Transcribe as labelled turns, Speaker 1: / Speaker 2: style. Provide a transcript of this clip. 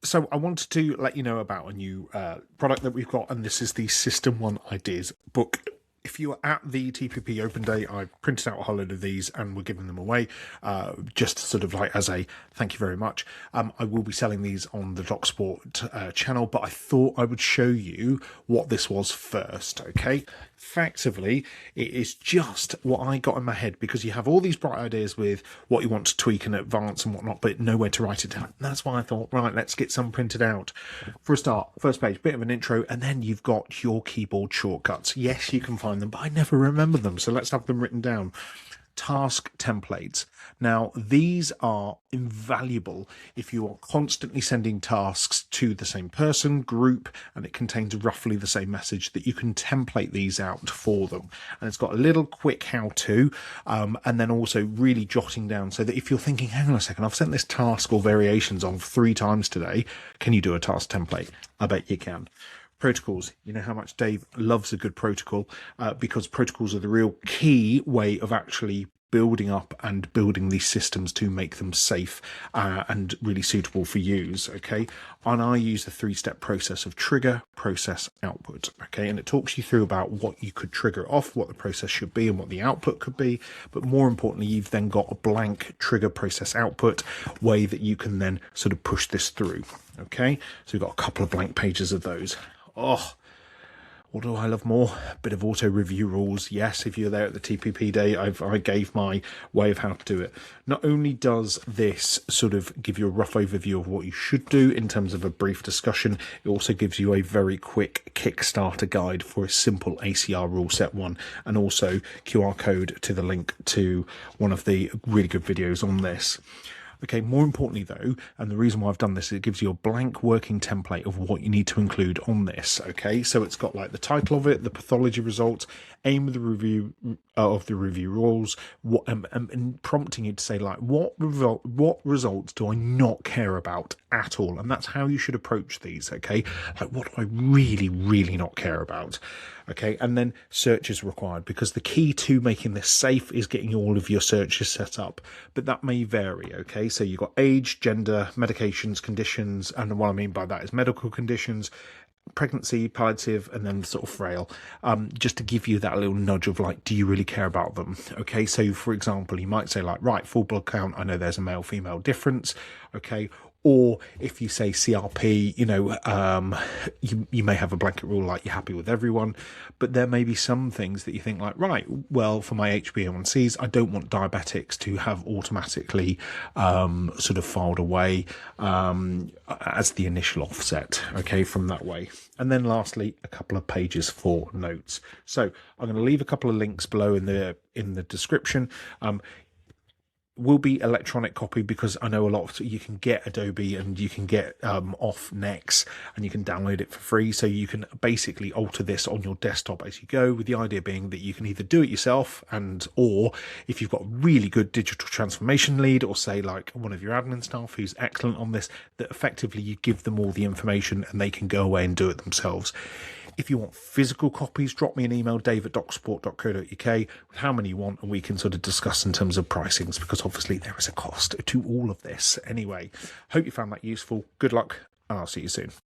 Speaker 1: So I wanted to let you know about a new product that we've got, and this is the SystmOne Ideas Book. If you were at the TPP Open Day, I printed out a whole load of these and we're giving them away, just sort of like as a thank you very much. I will be selling these on the DocSport channel, but I thought I would show you what this was first, okay? Effectively, it is just what I got in my head, because you have all these bright ideas with what you want to tweak and advance and whatnot, but nowhere to write it down. And that's why I thought, right, let's get some printed out. For a start, first page, bit of an intro, and then you've got your keyboard shortcuts. Yes, you can find them, but I never remember them, so let's have them written down. Task templates. Now, these are invaluable if you are constantly sending tasks to the same person, group, and it contains roughly the same message, that you can template these out for them. And it's got a little quick how-to, and then also really jotting down, so that if you're thinking, hang on a second, I've sent this task or variations on 3 times today, can you do a task template? I bet you can. Protocols. You know how much Dave loves a good protocol, because protocols are the real key way of actually building up and building these systems to make them safe and really suitable for use. Okay, and I use the 3-step process of trigger, process, output. Okay, and it talks you through about what you could trigger off, what the process should be, and what the output could be. But more importantly, you've then got a blank trigger, process, output way that you can then sort of push this through. Okay, so we've got a couple of blank pages of those. Oh, what do I love more? A bit of auto review rules. Yes, if you're there at the TPP day, I gave my way of how to do it. Not only does this sort of give you a rough overview of what you should do in terms of a brief discussion, it also gives you a very quick Kickstarter guide for a simple ACR rule set 1, and also QR code to the link to one of the really good videos on this. Okay, more importantly though, and the reason why I've done this is it gives you a blank working template of what you need to include on this. Okay, so it's got like the title of it, the pathology results, aim of the review rules, what and prompting you to say like what results do I not care about at all, and that's how you should approach these. Okay, like what do I really not care about? Okay, and then search is required, because the key to making this safe is getting all of your searches set up, but that may vary. Okay, so you've got age, gender, medications, conditions, and what I mean by that is medical conditions, pregnancy, palliative, and then sort of frail, just to give you that little nudge of like, do you really care about them? Okay, so for example, you might say like, right, full blood count, I know there's a male female difference. Okay, or if you say CRP, you know, you may have a blanket rule like you're happy with everyone, but there may be some things that you think like, right, well, for my HbA1cs, I don't want diabetics to have automatically sort of filed away as the initial offset, okay, from that way. And then lastly, a couple of pages for notes. So I'm going to leave a couple of links below in the description. Will be electronic copy, because I know a lot of you can get Adobe and you can get off Nex and you can download it for free, so you can basically alter this on your desktop as you go, with the idea being that you can either do it yourself, and or if you've got a really good digital transformation lead, or say like one of your admin staff who's excellent on this, that effectively you give them all the information and they can go away and do it themselves. If you want physical copies, drop me an email, dave@docsport.co.uk, with how many you want, and we can sort of discuss in terms of pricings, because obviously there is a cost to all of this. Anyway, hope you found that useful. Good luck, and I'll see you soon.